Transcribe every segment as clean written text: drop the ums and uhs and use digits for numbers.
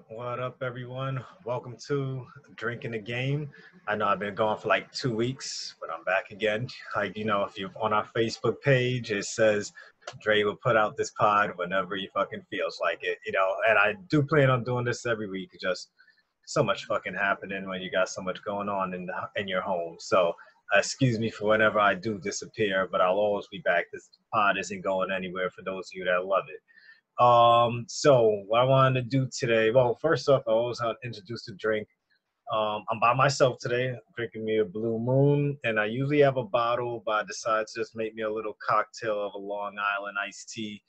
What up, everyone? Welcome to Drinking the Game. I know I've been gone for like 2 weeks, but I'm back again. Like, if you're on our Facebook page, it says Dre will put out this pod whenever he fucking feels like it. And I do plan on doing this every week. Just so much fucking happening when you got so much going on in your home. So, excuse me for whenever I do disappear, but I'll always be back. This pod isn't going anywhere for those of you that love it. So what I wanted to do today, well, first off, I always want to introduce the drink. I'm by myself today, I'm drinking me a Blue Moon, and I usually have a bottle, but I decided to just make me a little cocktail of a Long Island iced tea,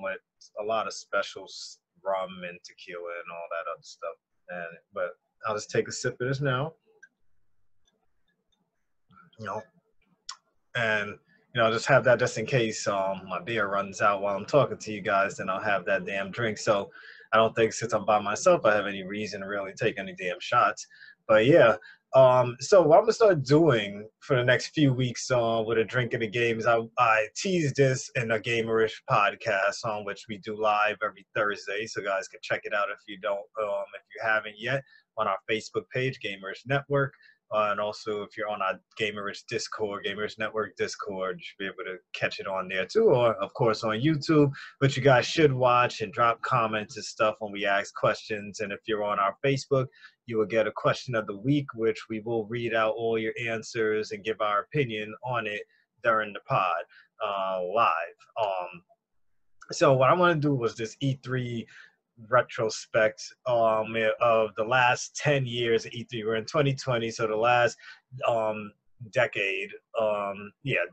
with a lot of specials, rum and tequila and all that other stuff. But I'll just take a sip of this now, you know, and just have that just in case my beer runs out while I'm talking to you guys, then I'll have that damn drink. So I don't think since I'm by myself I have any reason to really take any damn shots. But yeah, so what I'm gonna start doing for the next few weeks with a drink of the game is I teased this in a Gamerish podcast on which we do live every Thursday, so guys can check it out if you don't if you haven't yet, on our Facebook page, Gamerish Network. And also, if you're on our Gamerish Discord, Gamerish Network Discord, you should be able to catch it on there too. Or, of course, on YouTube, which you guys should watch and drop comments and stuff when we ask questions. And if you're on our Facebook, you will get a question of the week, which we will read out all your answers and give our opinion on it during the pod live. So what I want to do was this E3 retrospect of the last 10 years of E3. We're in 2020, so the last decade,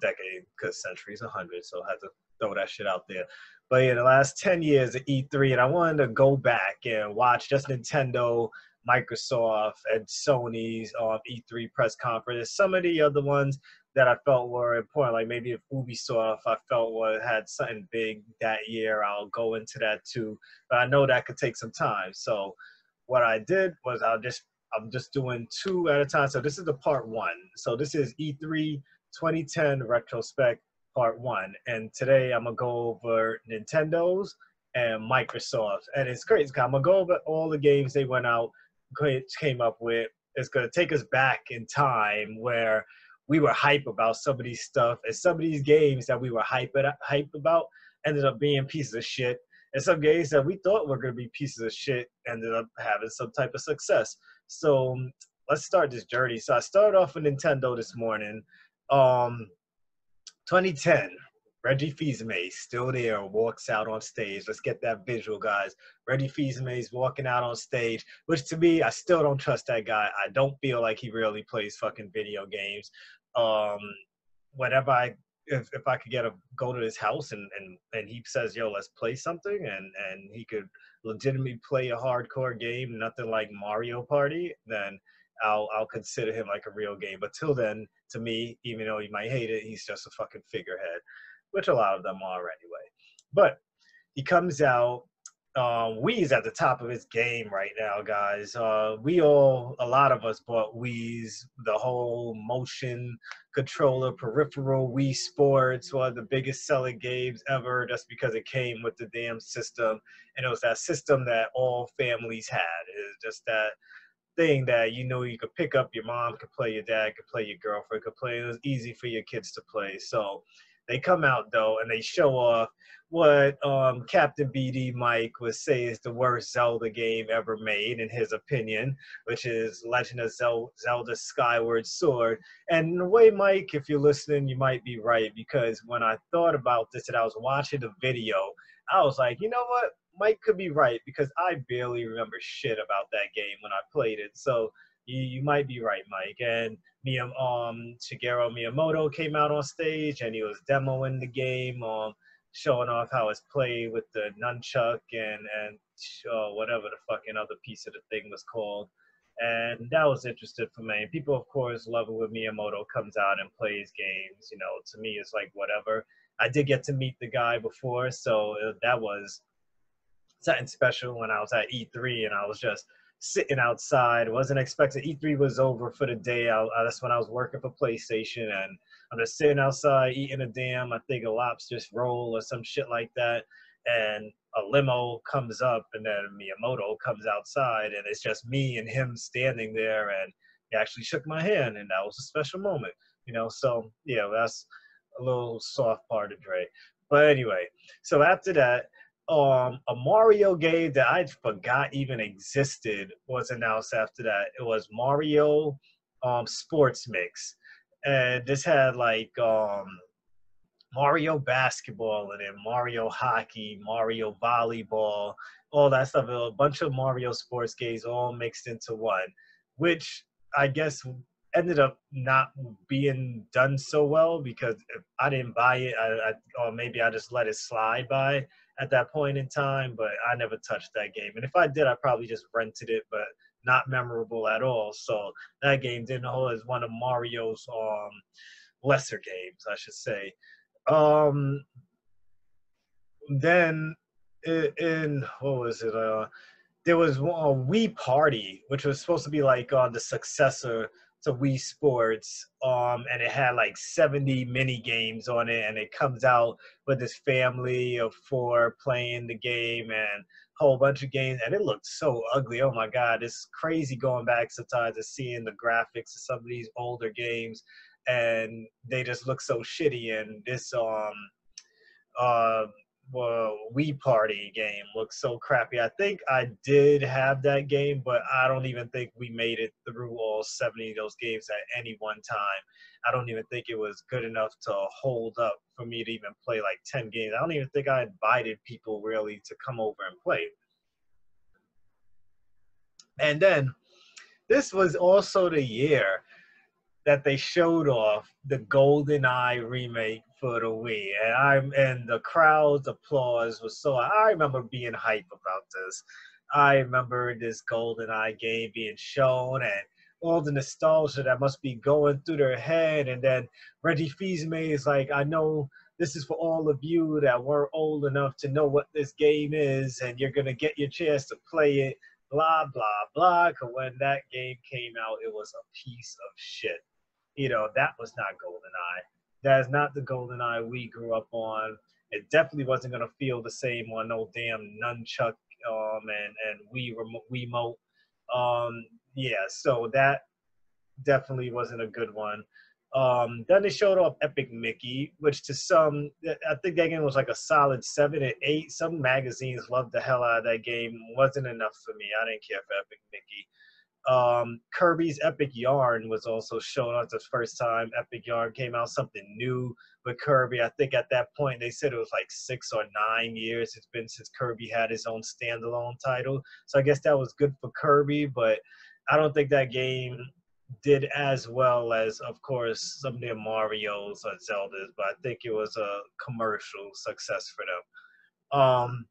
decade, because century's 100, so I had to throw that shit out there. But yeah, the last 10 years of E3, and I wanted to go back and watch just Nintendo, Microsoft, and Sony's E3 press conference. Some of the other ones that I felt were important, like maybe if Ubisoft I felt had something big that year, I'll go into that too. But I know that could take some time. So what I did was I'm just doing two at a time. So this is the part one. So this is E3 2010 retrospect part one. And today I'm gonna go over Nintendo's and Microsoft's. And it's crazy. I'm gonna go over all the games they went out, came up with. It's gonna take us back in time where we were hype about some of these stuff, and some of these games that we were hype about ended up being pieces of shit. And some games that we thought were going to be pieces of shit ended up having some type of success. So let's start this journey. So I started off with Nintendo this morning. 2010, Reggie Fils-Aimé still there, walks out on stage. Let's get that visual, guys. Reggie Fils-Aimé's walking out on stage, which to me, I still don't trust that guy. I don't feel like he really plays fucking video games. Whenever if I could go to his house and he says, yo, let's play something, and he could legitimately play a hardcore game, nothing like Mario Party, then I'll consider him like a real game. But till then, to me, even though you might hate it, he's just a fucking figurehead, which a lot of them are anyway. But he comes out. Wii's at the top of his game right now, guys. A lot of us bought Wii's. The whole motion controller, peripheral Wii Sports, one of the biggest selling games ever, just because it came with the damn system. And it was that system that all families had. It's just that thing that you could pick up, your mom could play, your dad could play, your girlfriend could play. It was easy for your kids to play. So they come out though and they show off what Captain BD Mike would say is the worst Zelda game ever made in his opinion, which is Legend of Zelda Skyward Sword. And in a way, Mike, if you're listening, you might be right, because when I thought about this and I was watching the video, I was like, you know what? Mike could be right, because I barely remember shit about that game when I played it. So you might be right, Mike. And Shigeru Miyamoto came out on stage and he was demoing the game, showing off how it's played with the nunchuck and whatever the fucking other piece of the thing was called. And that was interesting for me. People, of course, love it when Miyamoto comes out and plays games. To me, it's like whatever. I did get to meet the guy before, so that was something special when I was at E3 and I was just sitting outside. Wasn't expecting E3 was over for the day. That's when I was working for PlayStation, and I'm just sitting outside eating a damn, I think, a lobster's roll or some shit like that. And a limo comes up and then Miyamoto comes outside and it's just me and him standing there, and he actually shook my hand, and that was a special moment, you know. So yeah, that's a little soft part of Dre. But anyway, so after that, a Mario game that I forgot even existed was announced after that. It was Mario Sports Mix. And this had like Mario basketball and then Mario hockey, Mario volleyball, all that stuff. A bunch of Mario sports games all mixed into one, which I guess ended up not being done so well because if I didn't buy it, or maybe I just let it slide by at that point in time. But I never touched that game, and if I did, I probably just rented it, but not memorable at all. So that game didn't hold as one of Mario's lesser games, I should say. Um, then in what was it? There was a Wii Party, which was supposed to be like the successor to Wii Sports, and it had like 70 mini games on it, and it comes out with this family of four playing the game and a whole bunch of games, and it looked so ugly. Oh my God, it's crazy going back sometimes and seeing the graphics of some of these older games, and they just look so shitty. And this uh, Wii Party game looks so crappy. I think I did have that game, but I don't even think we made it through all 70 of those games at any one time. I don't even think it was good enough to hold up for me to even play like 10 games. I don't even think I invited people really to come over and play. And then this was also the year that they showed off the Golden Eye remake for the Wii, and the crowd's applause was so. I remember being hype about this. I remember this Golden Eye game being shown, and all the nostalgia that must be going through their head. And then Reggie Fils-Aimé is like, I know this is for all of you that weren't old enough to know what this game is, and you're gonna get your chance to play it. Blah blah blah. Cause when that game came out, it was a piece of shit. You know, that was not GoldenEye. That is not the GoldenEye we grew up on. It definitely wasn't gonna feel the same on no damn nunchuck and Wii remote. Wiimote. Yeah, so that definitely wasn't a good one. Then they showed off Epic Mickey, which to some, I think that game was like a solid 7 or 8. Some magazines loved the hell out of that game. Wasn't enough for me. I didn't care for Epic Mickey. Kirby's Epic Yarn was also shown off the first time Epic Yarn came out, something new with Kirby. I think at that point they said it was like 6 or 9 years it's been since Kirby had his own standalone title. So I guess that was good for Kirby, but I don't think that game did as well as, of course, some of the Mario's or Zelda's, but I think it was a commercial success for them.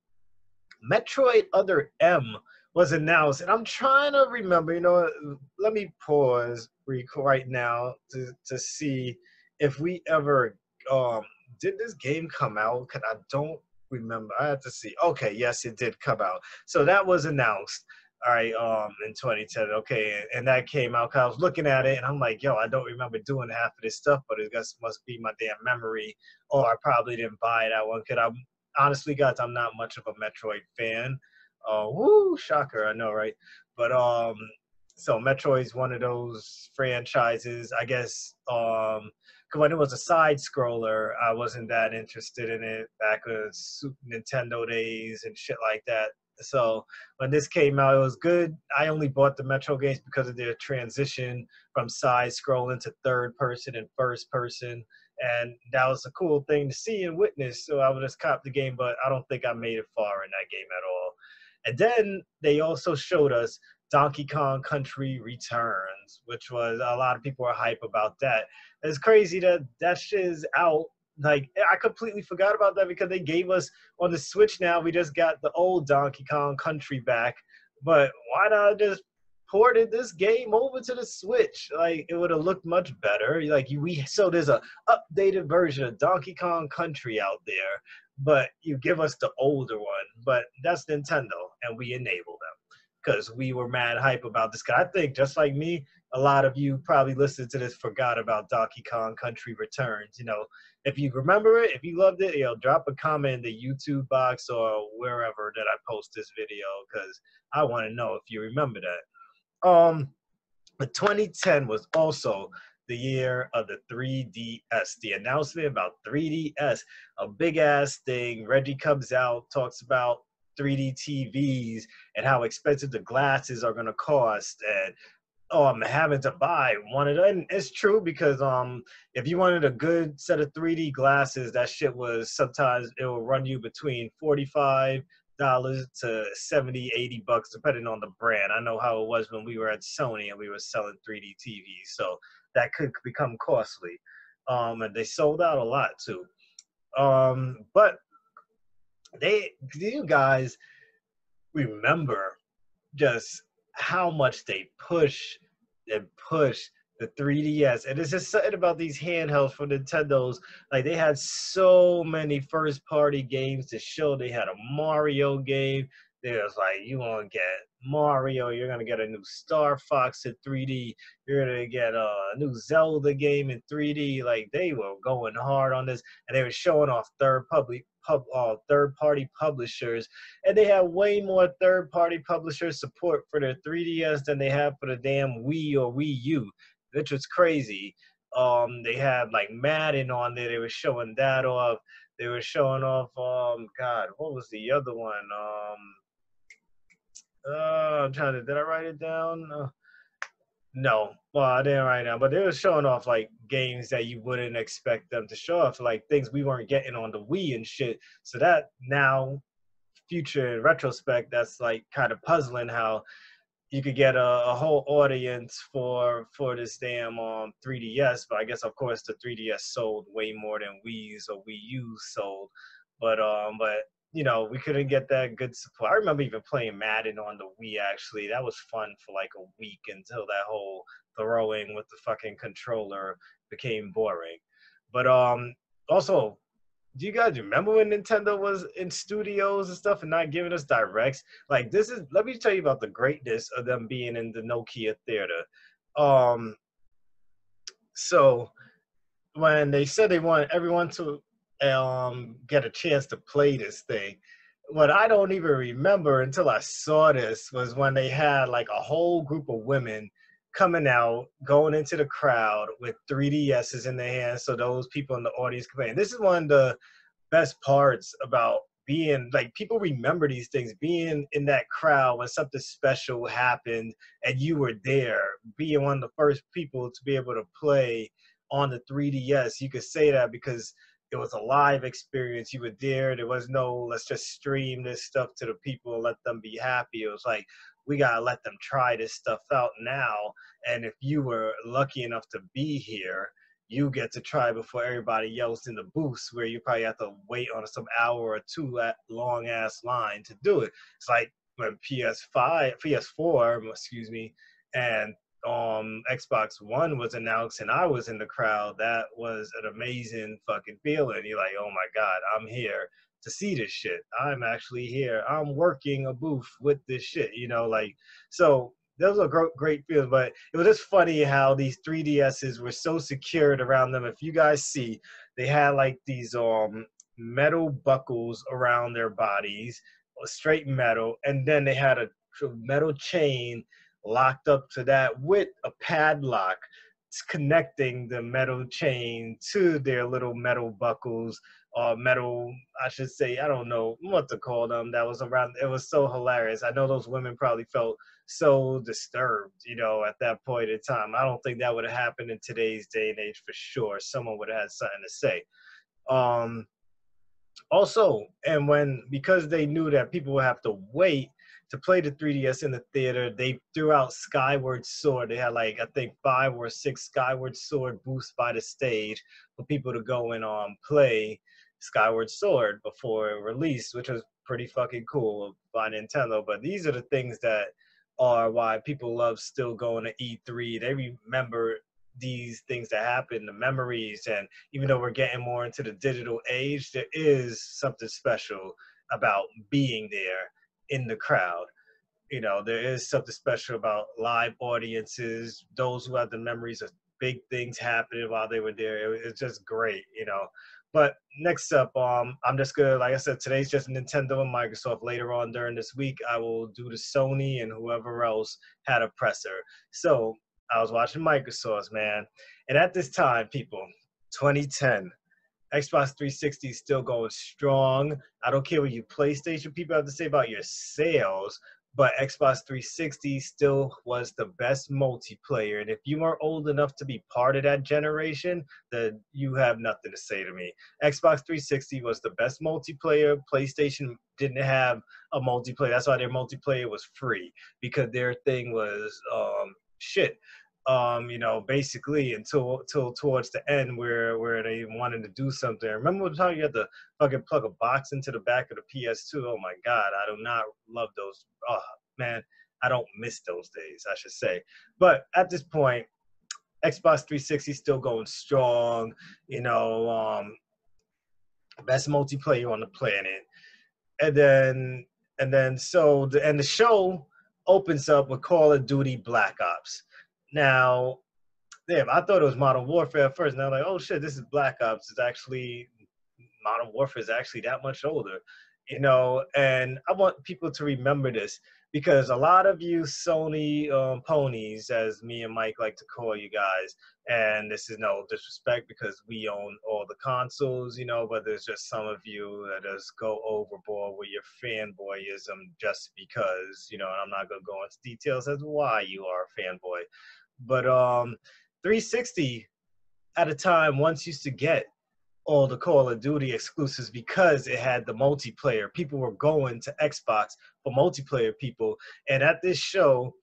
Metroid Other M was announced, and I'm trying to remember. You know, let me pause right now to see if we ever did this game come out. Cause I don't remember. I have to see. Okay, yes, it did come out. So that was announced. All right, in 2010. Okay, and that came out. Cause I was looking at it, and I'm like, yo, I don't remember doing half of this stuff, but it just must be my damn memory, or I probably didn't buy that one. Cause I'm honestly, guys, I'm not much of a Metroid fan. Woo, shocker, I know, right? But so Metroid's one of those franchises. I guess when it was a side scroller, I wasn't that interested in it back in Super Nintendo days and shit like that. So when this came out, it was good. I only bought the Metro games because of their transition from side scrolling to third person and first person, and that was a cool thing to see and witness. So I would just cop the game, but I don't think I made it far in that game at all. And then they also showed us Donkey Kong Country Returns, which was a lot of people are hype about that. It's crazy that that shit is out. Like I completely forgot about that because they gave us on the Switch now. We just got the old Donkey Kong Country back, but why not just ported this game over to the Switch? Like it would have looked much better. Like so there's a updated version of Donkey Kong Country out there, but you give us the older one. But that's Nintendo, and we enable them because we were mad hype about this guy. I think just like me, a lot of you probably listened to this forgot about Donkey Kong Country Returns. You know, if you remember it, if you loved it, you know, drop a comment in the YouTube box or wherever that I post this video, because I want to know if you remember that. But 2010 was also the year of the 3DS. The announcement about 3DS, a big ass thing. Reggie comes out, talks about 3D TVs and how expensive the glasses are going to cost, and having to buy one of them. And it's true, because if you wanted a good set of 3D glasses, that shit was, sometimes it will run you between $45 to 70, $80, depending on the brand. I know how it was when we were at Sony and we were selling 3D TVs, so that could become costly. And they sold out a lot too. But do you guys remember just how much they push and push the 3DS? And it's just something about these handhelds for Nintendo's. Like, they had so many first party games to show. They had a Mario game. There was like, you want to get Mario, you're going to get a new Star Fox in 3D, you're going to get a new Zelda game in 3D. Like, they were going hard on this, and they were showing off third party publishers, and they have way more third party publisher support for their 3DS than they have for the damn Wii or Wii U, which was crazy. They had like Madden on there. They were showing that off. They were showing off. God, what was the other one? I'm trying to. Did I write it down? No, well, I didn't write it down. But they were showing off like games that you wouldn't expect them to show off, like things we weren't getting on the Wii and shit. So that now, future in retrospect, that's like kind of puzzling how you could get a whole audience for this damn 3DS. But I guess, of course, the 3DS sold way more than Wii's or Wii U sold. But you know, we couldn't get that good support. I remember even playing Madden on the Wii. Actually, that was fun for like a week, until that whole throwing with the fucking controller became boring. But also, do you guys remember when Nintendo was in studios and stuff and not giving us directs? Like, this is, let me tell you about the greatness of them being in the Nokia Theater. Um, so when they said they wanted everyone to get a chance to play this thing, what I don't even remember until I saw this was when they had like a whole group of women coming out, going into the crowd with 3DSs in their hands, so those people in the audience could play. And this is one of the best parts about being, like, people remember these things, being in that crowd when something special happened and you were there, being one of the first people to be able to play on the 3DS. You could say that because it was a live experience. You were there. There was no, let's just stream this stuff to the people and let them be happy. It was like, we got to let them try this stuff out now. And if you were lucky enough to be here, you get to try before everybody else in the booth, where you probably have to wait on some hour or two long ass line to do it. It's like when PS4, excuse me, and Xbox One was announced and I was in the crowd. That was an amazing fucking feeling. You're like, oh my God, I'm here to see this shit. I'm actually here. I'm working a booth with this shit, you know, like, so those are great feelings. But it was just funny how these 3DSs were so secured around them. If you guys see, they had like these metal buckles around their bodies, straight metal, and then they had a metal chain locked up to that with a padlock connecting the metal chain to their little metal buckles, or metal, I should say, I don't know what to call them, that was around. It was so hilarious. I know those women probably felt so disturbed, you know, at that point in time. I don't think that would have happened in today's day and age for sure. Someone would have had something to say. Also, and because they knew that people would have to wait to play the 3DS in the theater, they threw out Skyward Sword. They had like, I think 5 or 6 Skyward Sword booths by the stage for people to go and play Skyward Sword before it released, which was pretty fucking cool by Nintendo. But these are the things that are why people love still going to E3. They remember these things that happen, the memories, and even though we're getting more into the digital age, there is something special about being there in the crowd. you know, there is something special about live audiences, those who have the memories of big things happening while they were there. It's just great, you know. But next up, I'm just gonna, like I said, today's just Nintendo and Microsoft. Later on during this week, I will do the Sony and whoever else had a presser. So I was watching Microsoft's, man, and at this time, people, 2010. Xbox 360 is still going strong. I don't care what you PlayStation people have to say about your sales, but Xbox 360 still was the best multiplayer. And if you are old enough to be part of that generation, then you have nothing to say to me. Xbox 360 was the best multiplayer. PlayStation didn't have a multiplayer. That's why their multiplayer was free, because their thing was shit. You know, basically until towards the end where they wanted to do something. Remember the time you had to fucking plug a box into the back of the PS2? Oh my god, I do not love those. Oh man, I don't miss those days, I should say. But at this point, Xbox 360 still going strong. You know, best multiplayer on the planet. And then so the show opens up with Call of Duty Black Ops. Now, damn, I thought it was Modern Warfare at first. And I'm like, oh shit, this is Black Ops. It's actually Modern Warfare is actually that much older, you know. And I want people to remember this, because a lot of you Sony ponies, as me and Mike like to call you guys, and this is no disrespect because we own all the consoles, you know, but there's just some of you that just go overboard with your fanboyism just because, you know, and I'm not gonna go into details as to why you are a fanboy, but 360 at a time once used to get all the Call of Duty exclusives because it had the multiplayer. People were going to Xbox for multiplayer people. And at this show,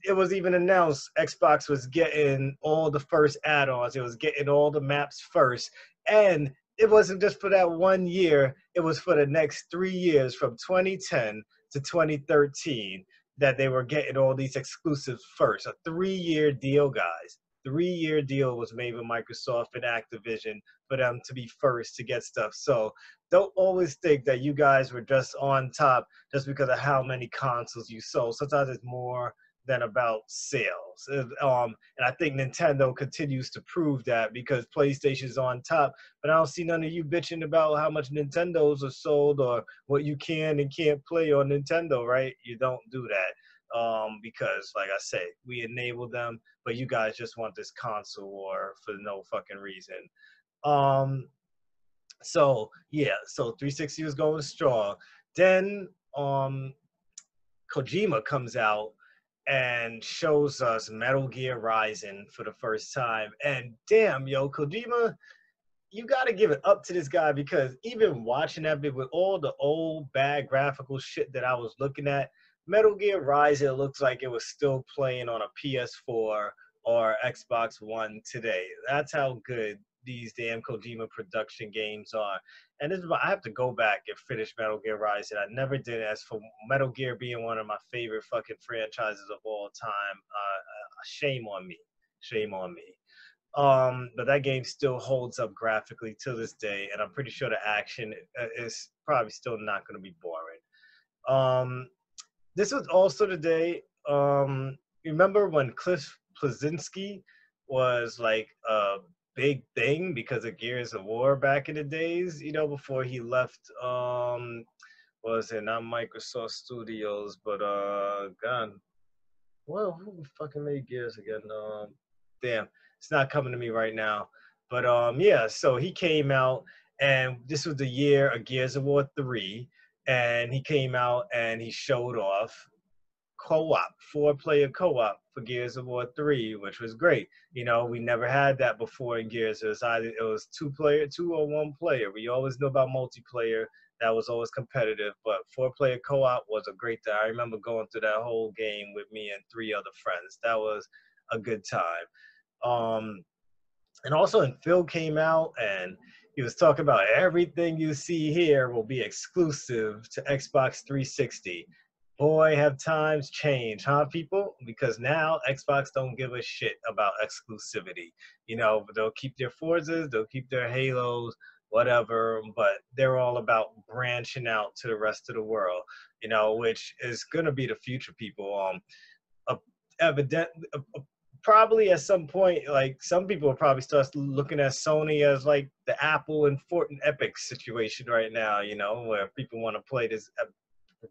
it was even announced Xbox was getting all the first add-ons. It was getting all the maps first. And it wasn't just for that 1 year, it was for the next 3 years from 2010 to 2013 that they were getting all these exclusives first. A 3 year deal, guys. 3 year deal was made with Microsoft and Activision for them to be first to get stuff. So don't always think that you guys were just on top just because of how many consoles you sold. Sometimes it's more than about sales. And I think Nintendo continues to prove that because PlayStation's on top, but I don't see none of you bitching about how much Nintendos are sold or what you can and can't play on Nintendo, right? You don't do that. Because like I say, we enable them, but you guys just want this console war for no fucking reason. Um, so yeah, so 360 was going strong. Then Kojima comes out and shows us Metal Gear Rising for the first time. And damn, yo, Kojima, you got to give it up to this guy, because even watching that bit with all the old bad graphical shit that I was looking at, Metal Gear Rising looks like it was still playing on a PS4 or Xbox One today. That's how good these damn Kojima production games are. And this is why I have to go back and finish Metal Gear Rising. I never did. As for Metal Gear being one of my favorite fucking franchises of all time, shame on me. Shame on me. But that game still holds up graphically to this day, and I'm pretty sure the action is probably still not going to be boring. This was also the day. Remember when Cliff Plazinski was like a big thing because of Gears of War back in the days? You know, before he left. Was it not Microsoft Studios, but God, well, who fucking made Gears again? Damn, it's not coming to me right now. But yeah, so he came out, and this was the year of Gears of War 3, and he came out and he showed off co-op, 4-player co-op for Gears of War 3, which was great. You know, we never had that before in Gears. It was either it was 2-player, 2 or 1-player. We always knew about multiplayer. That was always competitive, but 4-player co-op was a great thing. I remember going through that whole game with me and 3 other friends. That was a good time. And also, when Phil came out and he was talking about everything you see here will be exclusive to Xbox 360. Boy, have times changed, huh, people? Because now Xbox don't give a shit about exclusivity. You know, they'll keep their Forzas, they'll keep their Halos, whatever, but they're all about branching out to the rest of the world, which is gonna be the future people. Uh, evident, probably at some point, like some people will probably start looking at Sony as like the Apple and Fortnite Epic situation right now, where people want to play this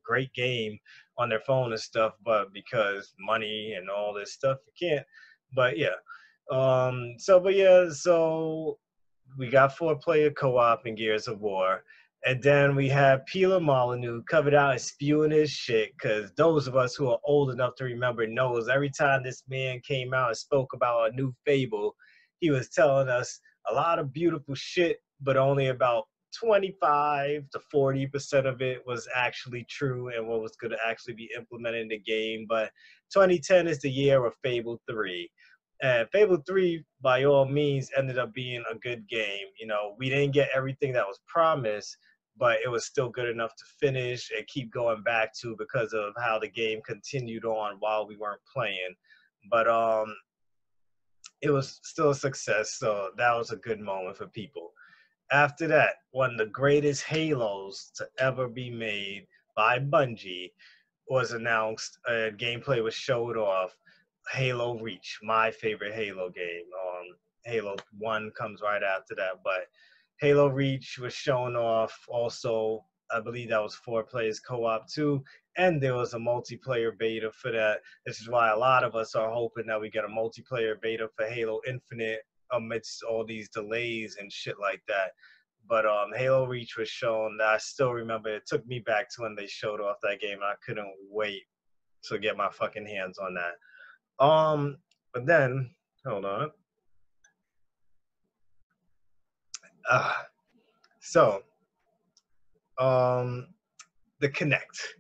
great game on their phone and stuff, but because money and all this stuff, you can't. But yeah, so we got 4-player co-op in Gears of War. And then we have Peter Molyneux covered out and spewing his shit, because those of us who are old enough to remember knows every time this man came out and spoke about a new Fable, he was telling us a lot of beautiful shit, but only about 25 to 40% of it was actually true and what was going to actually be implemented in the game. But 2010 is the year of Fable 3. And Fable 3, by all means, ended up being a good game. We didn't get everything that was promised, but it was still good enough to finish and keep going back to because of how the game continued on while we weren't playing. But it was still a success, so that was a good moment for people. After that, one of the greatest Halos to ever be made by Bungie was announced. Gameplay was showed off. Halo Reach, my favorite Halo game. Halo 1 comes right after that, but Halo Reach was shown off. Also, I believe that was 4 players co-op too, and there was a multiplayer beta for that. This is why a lot of us are hoping that we get a multiplayer beta for Halo Infinite amidst all these delays and shit like that. But Halo Reach was shown. I still remember it took me back to when they showed off that game. I couldn't wait to get my fucking hands on that. But then, hold on. Uh, so, um, the Kinect.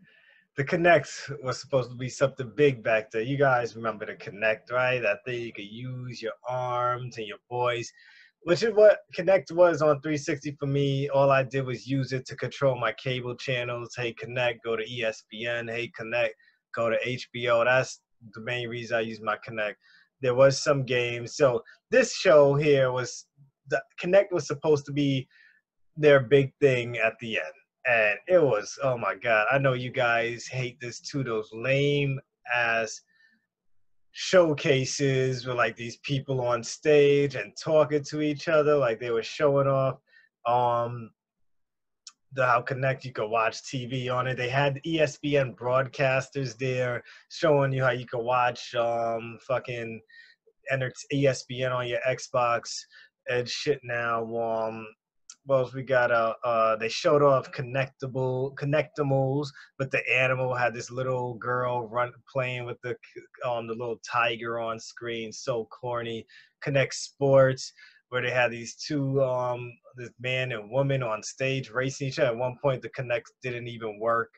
The Kinect was supposed to be something big back there. You guys remember the Kinect, right? That thing you could use your arms and your voice, which is what Kinect was on 360 for me. All I did was use it to control my cable channels. Hey, Kinect, go to ESPN. Hey, Kinect, go to HBO. That's the main reason I use my Kinect. There was some games. So this show here was, the Kinect was supposed to be their big thing at the end. And it was, oh my God, I know you guys hate this too, those lame ass showcases with like these people on stage and talking to each other like they were showing off um the how Connect you could watch TV on it. They had ESPN broadcasters there showing you how you could watch fucking ESPN on your Xbox and shit now. Well, we got they showed off connectimals, but the animal had this little girl playing with the little tiger on screen, so corny. Connect Sports, where they had these two this man and woman on stage racing each other. At one point, the Connect didn't even work.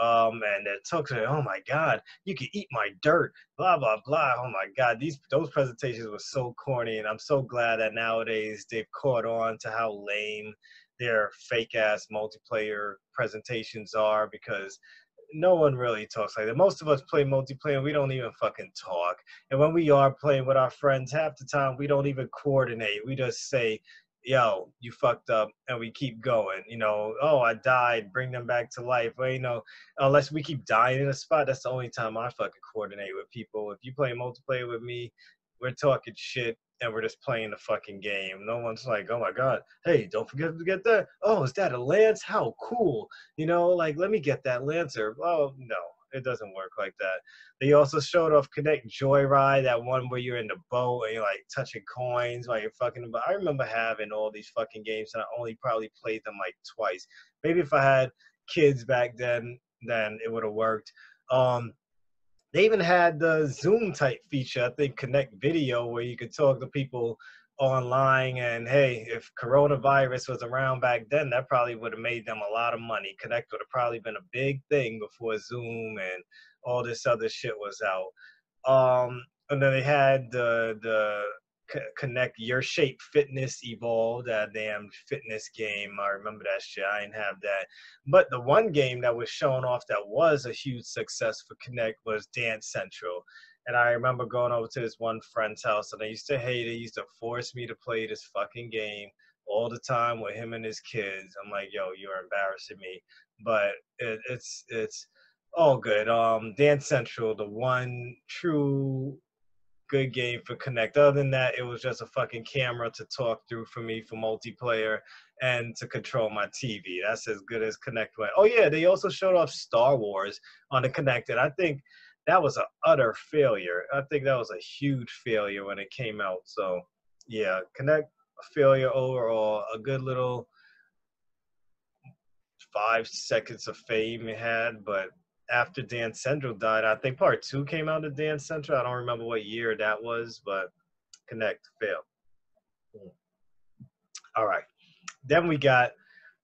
And it took, oh my God, you can eat my dirt, blah blah blah. Oh my God, those presentations were so corny, and I'm so glad that nowadays they've caught on to how lame their fake ass multiplayer presentations are, because no one really talks like that. Most of us play multiplayer and we don't even fucking talk. And when we are playing with our friends, half the time we don't even coordinate. We just say, yo, you fucked up, and we keep going. Oh, I died, bring them back to life. Well, unless we keep dying in a spot, that's the only time I fucking coordinate with people. If you play multiplayer with me, we're talking shit and we're just playing the fucking game. No one's like, oh my God, hey, don't forget to get that. Oh, is that a lance? How cool. Like, let me get that lancer. Oh, no, it doesn't work like that. They also showed off Connect Joyride, that one where you're in the boat and you're like touching coins while you're fucking about. I remember having all these fucking games and I only probably played them like twice. Maybe if I had kids back then it would have worked. They even had the Zoom type feature, I think Connect Video, where you could talk to people online. And hey, if coronavirus was around back then, that probably would have made them a lot of money. Connect would have probably been a big thing before Zoom and all this other shit was out. And then they had the Connect Your Shape Fitness Evolve, that damn fitness game. I remember that shit. I didn't have that. But the one game that was shown off that was a huge success for Connect was Dance Central. And I remember going over to this one friend's house, and they used to hate it. They used to force me to play this fucking game all the time with him and his kids. I'm like, yo, you're embarrassing me. But it's all good. Dance Central, the one true good game for Connect. Other than that, it was just a fucking camera to talk through for me for multiplayer and to control my TV. That's as good as Connect went. Oh yeah, they also showed off Star Wars on the Connect, and I think that was an utter failure. I think that was a huge failure when it came out. So yeah, Connect a failure overall. A good little 5 seconds of fame it had, but after Dance Central died, I think part two came out of Dance Central. I don't remember what year that was, but Connect failed. All right. Then we got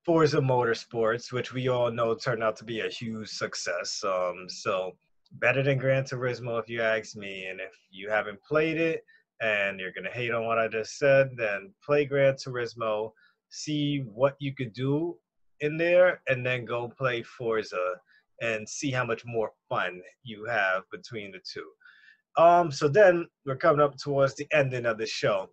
Forza Motorsports, which we all know turned out to be a huge success. So better than Gran Turismo, if you ask me. And if you haven't played it and you're gonna hate on what I just said, then play Gran Turismo, see what you could do in there, and then go play Forza and see how much more fun you have between the two. So then we're coming up towards the ending of the show.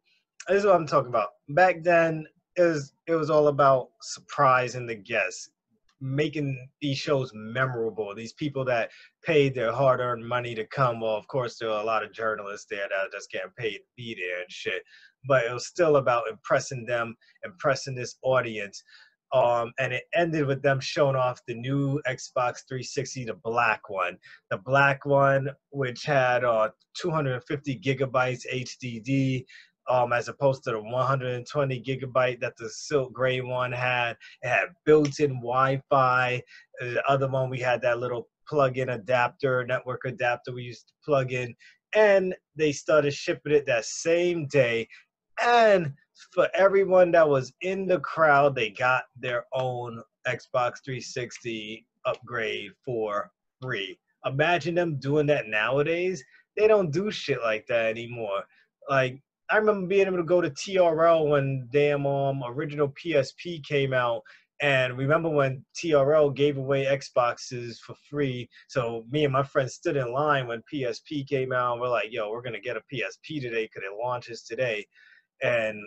This is what I'm talking about. Back then, it was all about surprising the guests, making these shows memorable. These people that paid their hard-earned money to come. Well, of course, there are a lot of journalists there that just getting paid to be there and shit. But it was still about impressing them, impressing this audience. And it ended with them showing off the new Xbox 360, the black one, which had 250 gigabytes HDD, as opposed to the 120 gigabyte that the silk gray one had. It had built-in Wi-Fi. The other one, we had that little plug-in adapter, network adapter we used to plug in, and they started shipping it that same day. And for everyone that was in the crowd, they got their own Xbox 360 upgrade for free. Imagine them doing that nowadays. They don't do shit like that anymore. Like, I remember being able to go to TRL when damn original PSP came out, and remember when TRL gave away Xboxes for free. So me and my friends stood in line when PSP came out, and we're like, yo, we're gonna get a PSP today because it launches today. And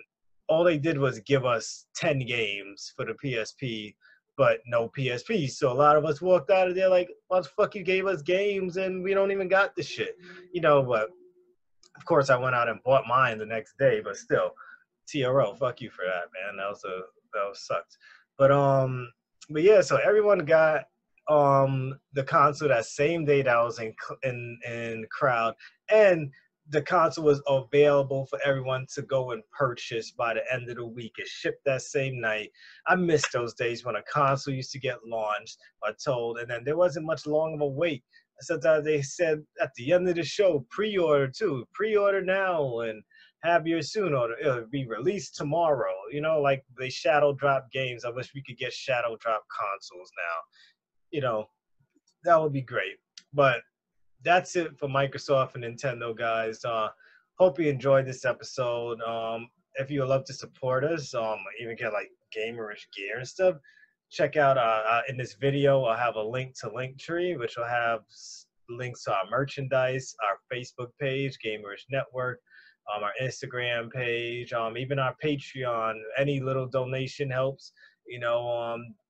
all they did was give us 10 games for the PSP, but no PSP. So a lot of us walked out of there like, what the fuck, you gave us games and we don't even got the shit, but of course I went out and bought mine the next day, but still, TRO, fuck you for that, man. That was sucked. But yeah, so everyone got the console that same day that I was in crowd, and the console was available for everyone to go and purchase by the end of the week. It shipped that same night. I miss those days when a console used to get launched or told, and then there wasn't much long of a wait. Sometimes they said at the end of the show, pre-order too, pre-order now and have yours soon, or it'll be released tomorrow. Like they shadow drop games. I wish we could get shadow drop consoles now. That would be great. But that's it for Microsoft and Nintendo, guys. Hope you enjoyed this episode. If you would love to support us, even get like gamerish gear and stuff, check out in this video. I'll have a link to Linktree, which will have links to our merchandise, our Facebook page, Gamerish Network, our Instagram page, even our Patreon. Any little donation helps.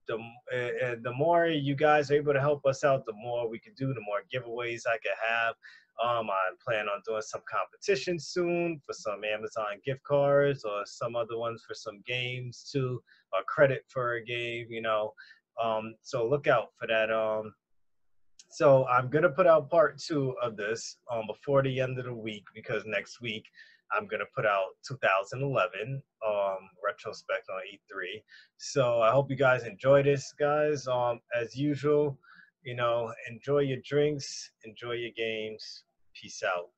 The more you guys are able to help us out, the more we can do, the more giveaways I can have. I plan on doing some competitions soon for some Amazon gift cards or some other ones for some games too, or credit for a game. So look out for that. So I'm gonna put out part two of this before the end of the week, because next week I'm gonna put out 2011 retrospect on E3. So I hope you guys enjoy this, guys. As usual, enjoy your drinks, enjoy your games. Peace out.